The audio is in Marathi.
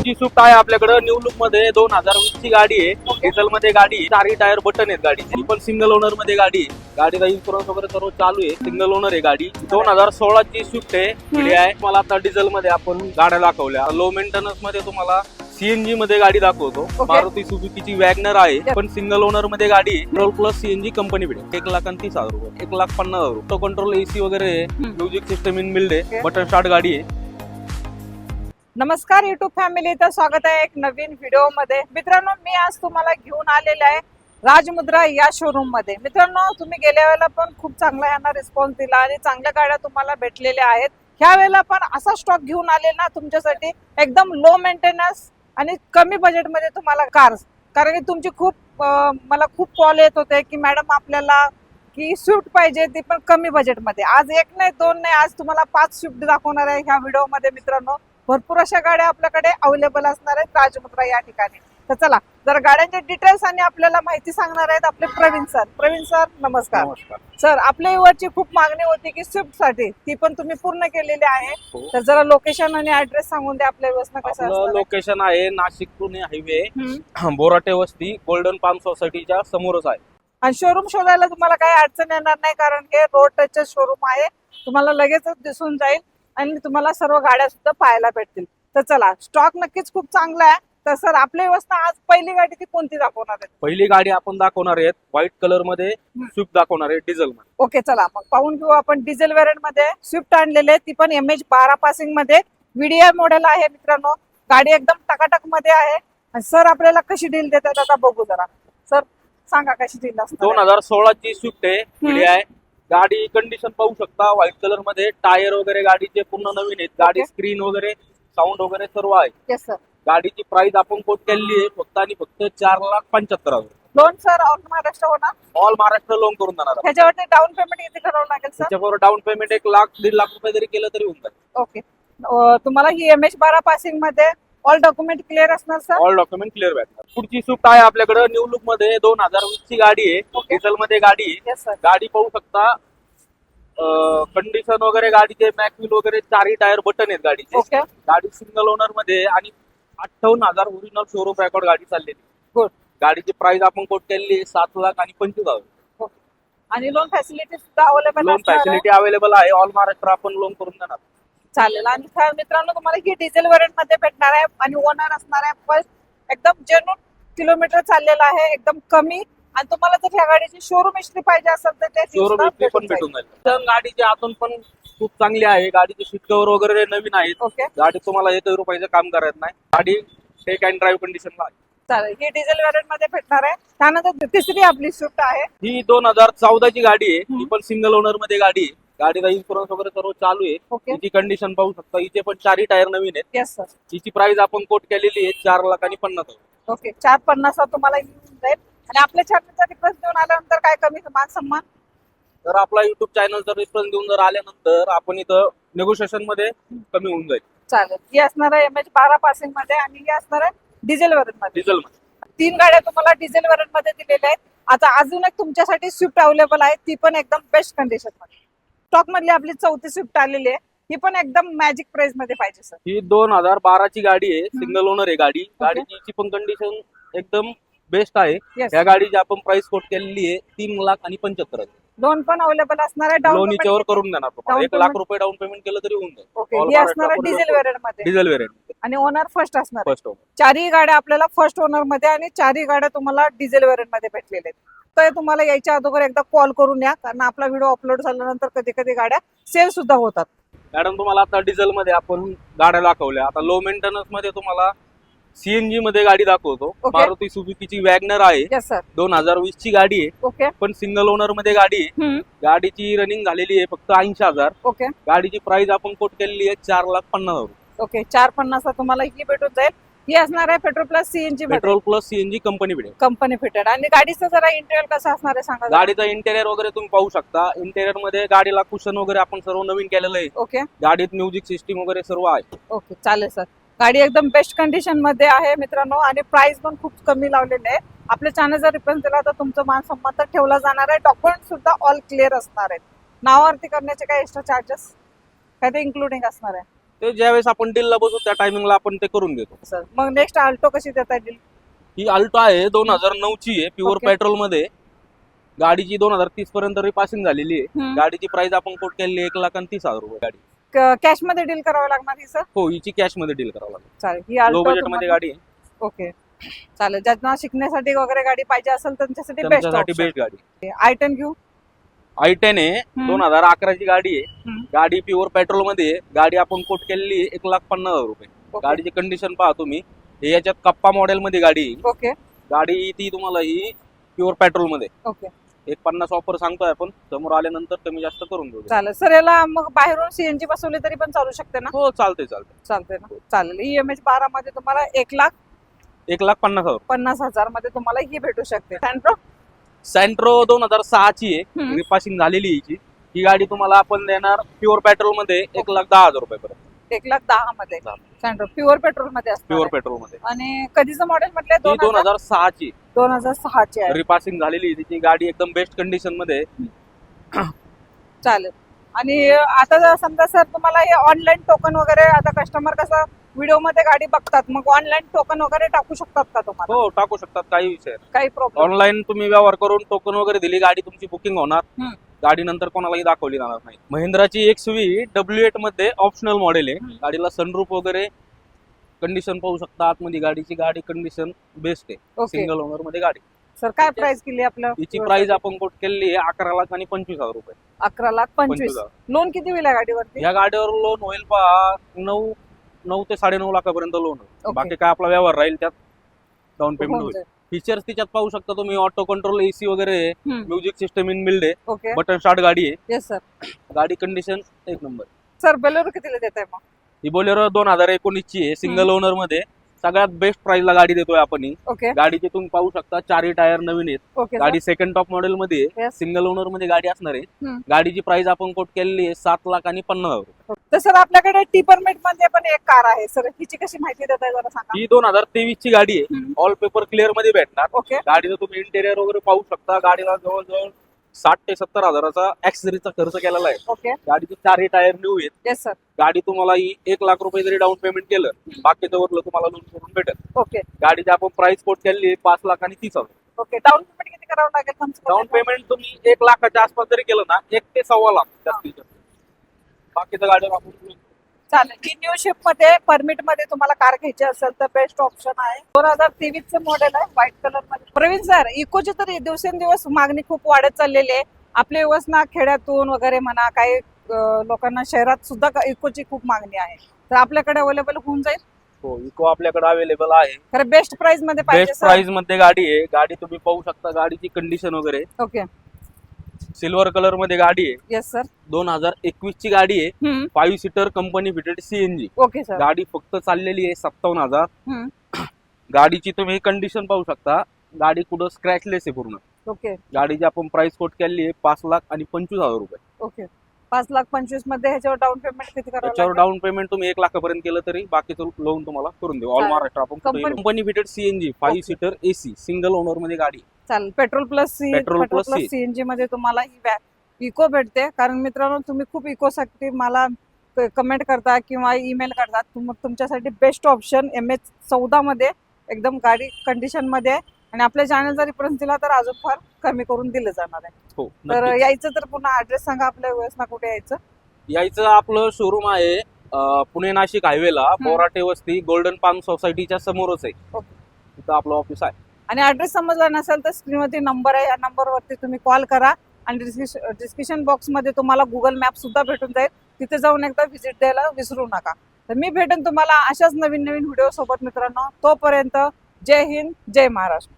पुढची स्विफ्ट आहे आपल्याकडे न्यू लुक मध्ये 2020 ची गाडी आहे. डिझेल मध्ये गाडी, चारही टायर बटन आहेत गाडी, पण सिंगल ओनर मध्ये गाडी. गाडीचा इन्शुरन्स वगैरे सर्व चालू आहे. सिंगल ओनर आहे गाडी. 2016 ची स्विफ्ट आहे. आहे मला आता डिझेल मध्ये आपण गाड्या दाखवल्या. लो मेंटेनन्स मध्ये तुम्हाला सीएनजी मध्ये गाडी दाखवतो. मारुती सुझुकीची वॅगनर आहे, पण सिंगल ओनर मध्ये गाडी. पेट्रोल प्लस सीएनजी कंपनी भेटेल. 1,30,000 रुपये, 1,50,000. ऑटो कंट्रोल, एसी वगैरे, म्युझिक सिस्टम इन बिल्ड आहे. बटन स्टार्ट गाडी आहे. नमस्कार युट्यूब फॅमिली, तर स्वागत आहे एक नवीन व्हिडिओ मध्ये. मित्रांनो, मी आज तुम्हाला घेऊन आलेले आहे राजमुद्रा या शोरूम मध्ये. मित्रांनो, तुम्ही गेल्या वेळेला पण खूप चांगला यांना रिस्पॉन्स दिला आणि चांगल्या गाड्या तुम्हाला भेटलेल्या आहेत. ह्या वेळेला पण असा स्टॉक घेऊन आले ना तुमच्यासाठी, एकदम लो मेंटेनन्स आणि कमी बजेट मध्ये तुम्हाला कार्स. कारण की तुमची मला खूप कॉल येत होते की मॅडम आपल्याला की स्विफ्ट पाहिजे, ती पण कमी बजेट मध्ये. आज एक नाही दोन नाही, आज तुम्हाला 5 स्विफ्ट दाखवणार आहे ह्या व्हिडिओ मध्ये. मित्रांनो, भरपूर अशा गाड्या आपल्याकडे अवेलेबल असणार आहेत राजमुद्रा या ठिकाणी. तर चला, जर गाड्यांचे डिटेल्स आणि आपल्याला माहिती सांगणार आहेत आपले प्रवीण सर. प्रवीण सर, नमस्कार. सर, आपल्या इवरची खूप मागणी होती की स्विफ्ट साठी, ती पण तुम्ही पूर्ण केलेली आहे. तर जरा लोकेशन आणि ऍड्रेस सांगून द्या आपल्या व्यवस्था कसं असणार. लोकेशन आहे नाशिक पुणे हायवे, बोराटे वस्ती, गोल्डन पाम सोसायटीच्या समोरच आहे. आणि शोरूम शोधायला तुम्हाला काही अडचण येणार नाही, कारण हे रोड टच शोरूम आहे. तुम्हाला लगेचच दिसून जाईल आणि तुम्हाला सर्व गाड्या सुद्धा पाहायला भेटतील. तर चला, स्टॉक नक्कीच खूप चांगला आहे. तर सर, आपली व्यवस्था आज पहिली गाडी ती कोणती दाखवणार आहे? पहिली गाडी आपण दाखवणार आहेत व्हाईट कलर मध्ये स्विफ्ट दाखवणार आहे डिझेल मध्ये. ओके, चला मग पाहून घेऊ आपण. डिझेल व्हेरियंट मध्ये स्विफ्ट आणलेले, ती पण MH12 पासिंग मध्ये VDI मॉडेल आहे. मित्रांनो, गाडी एकदम टकाटक मध्ये आहे. आणि सर आपल्याला कशी डील देतात आता बघू जरा. सर सांगा कशी डील असणार. 2016 ची स्विफ्ट आहे VDI. गाडी कंडिशन पाहू शकता, व्हाईट कलर मध्ये. टायर वगैरे गाडीचे पूर्ण नवीन आहेत. गाडी स्क्रीन वगैरे, साऊंड वगैरे सर्व आहे. Yes sir. गाडीची प्राइस आपण कोट केलेली आहे फक्त आणि फक्त 4,75,000. लोन सर ऑल महाराष्ट्र होणार? ऑल महाराष्ट्र लोन करून देणार. ह्याच्यावरती डाऊन पेमेंट किती करावं लागेल सर? त्याच्याबरोबर डाऊन पेमेंट 1 लाख 1.5 लाख रुपये जरी केलं तरी होऊन जाईल. ओके, तुम्हाला ही MH12 पासिंग मध्ये ऑल डॉक्युमेंट क्लिअर असणार सर? ऑल डॉक्युमेंट क्लिअर भेटणार. पुढची स्विफ्ट आहे आपल्याकडे न्यू लुक मध्ये 2020 ची गाडी आहे. डिझेल मध्ये गाडी आहे. Yes sir. गाडी पाहू शकता, कंडिशन वगैरे गाडीचे, मॅकविल वगैरे, चारही टायर बटन आहेत गाडीचे. ओके, गाडी सिंगल ओनर मध्ये आणि 58,000 ओरिजिनल शोरूम रेकॉर्ड गाडी चाललेली. गुड. गाडीची प्राइस आपण कोट केलेली 7,25,000. आणि लोन फॅसिलिटी सुद्धा अवेलेबल लोन फॅसिलिटी अवेलेबल आहे. ऑल महाराष्ट्र आपण लोन करून देणार. चालेल. आणि मित्रांनो, तुम्हाला ही डिझेल व्हेरियंट मध्ये भेटणार आहे आणि ओनर असणार आहे. फर्स्ट एकदम जेन्युइन किलोमीटर चाललेला आहे, एकदम कमी. आणि तुम्हाला जर ह्या गाडीची शोरूम हिस्ट्री पाहिजे असेल तर त्याची शोरूम हिस्ट्री पण भेटून जाईल. गाडीची आतून पण खूप चांगली आहे. गाडीचे सीट कव्हर वगैरे नवीन आहेत. ओके, गाडी तुम्हाला 1 रुपयाचं काम करायचं नाही. गाडी टेक अँड ड्राईव्ह कंडिशनला आहे. चालेल. ही डिझेल व्हेरियंट मध्ये भेटणार आहे. त्यानंतर तिसरी आपली स्विफ्ट आहे. ही 2014 ची गाडी आहे. ही पण सिंगल ओनर मध्ये गाडी आहे. गाडीचा इन्शुरन्स वगैरे सर्व चालू आहे. ओके, हिची कंडिशन पाहू शकता. हिचे पण चारही टायर नवीन आहेत. Yes sir. हिची प्राइस आपण कोट केलेली आहे 4,50,000. ओके, 450 तुम्हाला येऊन जाईल. आणि आपल्या चॅनलचा रिक्वेस्ट देऊन आल्यानंतर काय कमी मान सन्मान? तर आपला युट्यूब चॅनलचा रेफरन्स देऊन जर आल्यानंतर आपण इथं नेगोशिएशन मध्ये कमी होऊन जाईल. चालेल. ही असणार आहे MH12 पासिंग मध्ये आणि ही असणार आहे डिझेल व्हेरियंट मध्ये. डिझेल मध्ये 3 गाड्या तुम्हाला डिझेल व्हेरियंट मध्ये दिलेल्या आहेत. आता अजून एक तुमच्यासाठी स्विफ्ट अवेलेबल आहे, ती पण एकदम बेस्ट कंडिशन मध्ये. स्टॉक मधली आपली 4थी स्विफ्ट आलेली आहे. ही पण एकदम मॅजिक प्राइस मध्ये पाहिजे सर. ही 2012 ची गाडी आहे. सिंगल ओनर आहे गाडी. गाडीची पण कंडिशन एकदम बेस्ट आहे. Yes. या गाडीची आपण प्राइस कोट केलेली आहे 3,75,000. लोन पण अवेलेबल असणार आहे. लोन याच्यावर करून देणार तुम्हाला. 1 लाख रुपये डाऊन पेमेंट केलं तरी होऊन जाईल. ओके, ही असणार आहे डिझेल व्हेरियंट मध्ये. डिझेल व्हेरियंट आणि ओनर फर्स्ट असणार आहे. फर्स्ट. चारही गाड्या आपल्याला फर्स्ट ओनर मध्ये आणि चारही गाड्या तुम्हाला डिझेल व्हेरियंट मध्ये भेटलेल्या आहेत. तर तुम्हाला यायच्या अगोदर एकदा कॉल करून या, कारण आपला व्हिडिओ अपलोड झाल्यानंतर कधी कधी गाड्या सेल सुद्धा होतात. मॅडम, तुम्हाला आता डिझेल मध्ये आपण गाड्या दाखवल्या. आता लो मेंटेनन्स मध्ये तुम्हाला सीएनजी मध्ये गाडी दाखवतो. मारुती सुझुकीची वॅगनर आहे. Yes sir. 2020 ची गाडी आहे. ओके, पण सिंगल ओनर मध्ये गाडी आहे. गाडीची रनिंग झालेली आहे फक्त 80,000. ओके, गाडीची प्राइस आपण कोट केलेली आहे 4,50,000. ओके, 450 तुम्हाला ही भेटून जाईल. ही असणार आहे petrol plus CNG petrol plus CNG company भेटेल. Company fitted. आणि गाडीचं जरा इंटेरियर कसं असणार आहे सांगा. गाडीचा इंटेरियर वगैरे तुम्ही पाहू शकता. इंटेरियर मध्ये गाडीला कुशन वगैरे आपण सर्व नवीन केलेलं आहे. ओके, गाडीत म्युझिक सिस्टीम वगैरे सर्व आहे. ओके, चालेल सर. गाडी एकदम बेस्ट कंडिशन मध्ये आहे मित्रांनो, आणि प्राइस पण खूप कमी लावलेले आहे. आपल्या चॅनल जर रिफरन्स दिला तर तुमचं मान सन्मान तर ठेवला जाणार आहे. डॉक्युमेंट सुद्धा ऑल क्लिअर असणार आहेत. नावावरती करण्याचे काय एक्स्ट्रा चार्जेस काय ते इन्क्लुडिंग असणार आहे? ते ज्यावेळेस आपण डीलला बसू त्या टायमिंगला आपण ते करून देतो. सर मग नेक्स्ट आल्टो कशी देता येईल? ही अल्टो आहे 2009 ची आहे, प्युअर Okay. पेट्रोल मध्ये. गाडीची 2030 पर्यंत रिपासिंग झालेली आहे. गाडीची प्राइस आपण कोट केली 1,30,000 रुपये गाडी. कॅश मध्ये डील करावं लागणार ही सर? हो, हिची कॅश मध्ये डील करावं लागेल. चालेल. ही लो आल्टो बजेट मध्ये गाडी आहे, ओके चालेल. ज्यांना शिकण्यासाठी वगैरे गाडी पाहिजे असेल त्यांच्यासाठी त्यांच्यासाठी बेस्ट बेस्ट गाडी. i10 घेऊ. i10 आहे, 2011 ची गाडी आहे. हम्म. गाडी प्युअर पेट्रोल मध्ये आहे. गाडी आपण कोट केलेली 1,50,000 रुपये. ओके. गाडीची कंडिशन पहा तुम्ही. हे याच्यात कप्पा मॉडेल मध्ये गाडी आहे. ओके गाडी ती तुम्हाला ही प्युअर पेट्रोल मध्ये ओके 1,50,000 ऑफर सांगतोय आपण. समोर आल्यानंतर कमी जास्त करून देऊ. चालेल सर. याला मग बाहेरून सीएनजी बसवली तरी पण चालू शकते ना? हो, चालते. चालते ना? चालेल. EMH 12 मध्ये तुम्हाला 1,50,000 1,50,000. मध्ये तुम्हाला ही भेटू शकते. सॅन्ट्रो सँट्रो 2006 ची आहे, हम्म. रिपासिंग झालेली हिची. ही गाडी तुम्हाला आपण देणार प्युअर पेट्रोल मध्ये 1,10,000 रुपये पर्यंत. 1,10,000 मध्ये चालेल. सॅन्ट्रो प्युअर पेट्रोल मध्ये असणार प्युअर आहे. पेट्रोल मध्ये. आणि कधीचं मॉडेल म्हटलं? ही 2006 ची 2006 ची आहे. रिपासिंग झालेली आहे. तिची गाडी एकदम बेस्ट कंडिशन मध्ये आहे. चालेल. आणि आता जर समजा सर तुम्हाला हे ऑनलाईन टोकन वगैरे, आता कस्टमर कसं व्हिडिओ मध्ये गाडी बघतात, मग ऑनलाईन टोकन वगैरे टाकू शकतात का तुम्हाला? हो, टाकू शकतात, काही विषय नाही. काही प्रॉब्लेम? ऑनलाईन तुम्ही व्यवहार करून टोकन वगैरे दिली, गाडी तुमची बुकिंग होणार. हम्म. गाडी नंतर कोणालाही दाखवली जाणार नाही. महिंद्राची XV W8 मध्ये ऑप्शनल मॉडेल आहे. हम्म. गाडीला सनरूफ वगैरे कंडिशन पाहू शकता आतमध्ये. गाडी कंडिशन बेस्ट आहे. ओके सिंगल ओनर मध्ये गाडी. सर काय प्राइस केली आपलं? हिची प्राइस आपण कोट केली आहे 11,25,000 रुपये. 11,25,000. 25,000. लोन किती होईल या गाडीवरती? या गाडीवर लोन होईल पहा 9 ते 9.5 लाखापर्यंत लोन होईल. ओके. बाकी काय आपला व्यवहार राहील त्यात डाऊन पेमेंट होऊन होईल. जाईल. फीचर्स तिच्यात पाहू शकता तुम्ही. ऑटो कंट्रोल, AC वगैरे, हम्म. म्युझिक सिस्टम इन बिल्ड आहे. ओके बटन स्टार्ट गाडी आहे. Yes sir. गाडी कंडिशन एक नंबर. सर बोलेरो कितीला देताय मग? ही बोलेरो 2019 ची आहे, सिंगल ओनर मध्ये. सगळ्यात बेस्ट प्राइसला गाडी देतोय आपण ही. ओके गाडीचे तुम्ही पाहू शकता 4 टायर नवीन आहेत. ओके गाडी सेकंड टॉप मॉडेल मध्ये आहे. Yes. सिंगल ओनर मध्ये गाडी असणार आहे. हम्म. गाडीची प्राइस आपण कोट केलेली आहे 7,50,000 रुपये. तर सर आपल्याकडे टिपरमेट मध्ये पण एक कार आहे सर, हिची कशी माहिती देताय जरा सांगा. ही 2023 ची गाडी आहे. हम्म. ऑल पेपर क्लिअर मध्ये भेटणार. ओके गाडीचं तुम्ही इंटेरियर वगैरे पाहू शकता. गाडीला जवळजवळ 60 ते 70 हजाराचा ऍक्सेसरीचा खर्च केलेला आहे. ओके गाडीचे 4 टायर न्यू आहेत. Yes sir. गाडी तुम्हाला ही 1,00,000 रुपये जरी डाऊन पेमेंट केलं, बाकीचं वरलं तुम्हाला लोन करून भेटेल. ओके गाडीची आपण प्राइस कोट केली 5,30,000. ओके. डाऊन पेमेंट किती करावं लागेल? कम से कम डाऊन पेमेंट तुम्ही 1,00,000च्या आसपास जरी केलं ना, 1 ते 1.25 लाख जास्तीत जास्त. बाकीचं गाडीवर आपण चालेल. ही न्यू शिफ्ट मध्ये परमिट मध्ये तुम्हाला कार घ्यायची असेल तर बेस्ट ऑप्शन आहे. 2023 चं मॉडेल आहे, व्हाईट कलर मध्ये. प्रवीण सर, इकोची तर दिवसेंदिवस मागणी खूप वाढत चाललेली आहे. आपल्या व्यवस्था खेड्यातून वगैरे म्हणा, काही लोकांना शहरात सुद्धा इकोची खूप मागणी आहे. तर आपल्याकडे अवेलेबल होऊन जाईल? हो, इको आपल्याकडे अवेलेबल आहे. खरं बेस्ट प्राइस मध्ये पाहिजे बेस्ट सर? प्राइस मध्ये गाडी आहे. गाडी तुम्ही पाहू शकता. गाडीची कंडिशन वगैरे ओके सिल्वर कलर मध्ये गाडी आहे. Yes sir. 2021 ची गाडी आहे. 5 seater company fitted CNG. Okay sir. गाडी फक्त चाललेली आहे 57,000. हम्म. गाडीची तुम्ही कंडिशन पाहू शकता. गाडी कुठं स्क्रॅचलेस आहे पूर्ण. ओके गाडीची आपण प्राइस कोट केली आहे 5,25,000 रुपये. ओके. 5,25,000 मध्ये ह्याच्यावर डाऊन पेमेंट किती करावं त्याच्यावर लागेल? डाऊन पेमेंट तुम्ही 1,00,000 पर्यंत केलं तरी बाकीचं लोन तुम्हाला करून देऊ. ऑल चालेल. महाराष्ट्र आपण company fitted CNG 5 seater AC single owner मध्ये गाडी. चालेल. Petrol plus petrol plus CNG मध्ये तुम्हाला ही इको भेटते. कारण मित्रांनो, तुम्ही खूप इकोसाठी मला कमेंट करता किंवा ईमेल करतात. तुमच्यासाठी बेस्ट ऑप्शन MH14 मध्ये एकदम गाडी कंडिशन मध्ये आहे. आणि आपल्या चॅनलचा रेफरन्स दिला तर अजून फार कमी करून दिलं जाणार आहे. हो, तर नक्कीच. यायचं तर पुन्हा ऍड्रेस सांगा आपल्या व्यवस्था कुठे यायचं? यायचं आपलं शोरूम आहे पुणे नाशिक हायवेला, बोराटे वस्ती, गोल्डन पाम सोसायटीच्या समोरच आहे. ओके. तिथं आपलं ऑफिस आहे. आणि ऍड्रेस समजला नसेल तर स्क्रीनवरती नंबर आहे, या नंबरवरती तुम्ही कॉल करा. आणि डिस्क्रिप्शन बॉक्स मध्ये तुम्हाला गुगल मॅप सुद्धा भेटून जाईल. तिथे जाऊन एकदा व्हिजिट द्यायला विसरू नका. तर मी भेटेन तुम्हाला अशाच नवीन नवीन व्हिडिओ सोबत मित्रांनो. तोपर्यंत जय हिंद, जय महाराष्ट्र.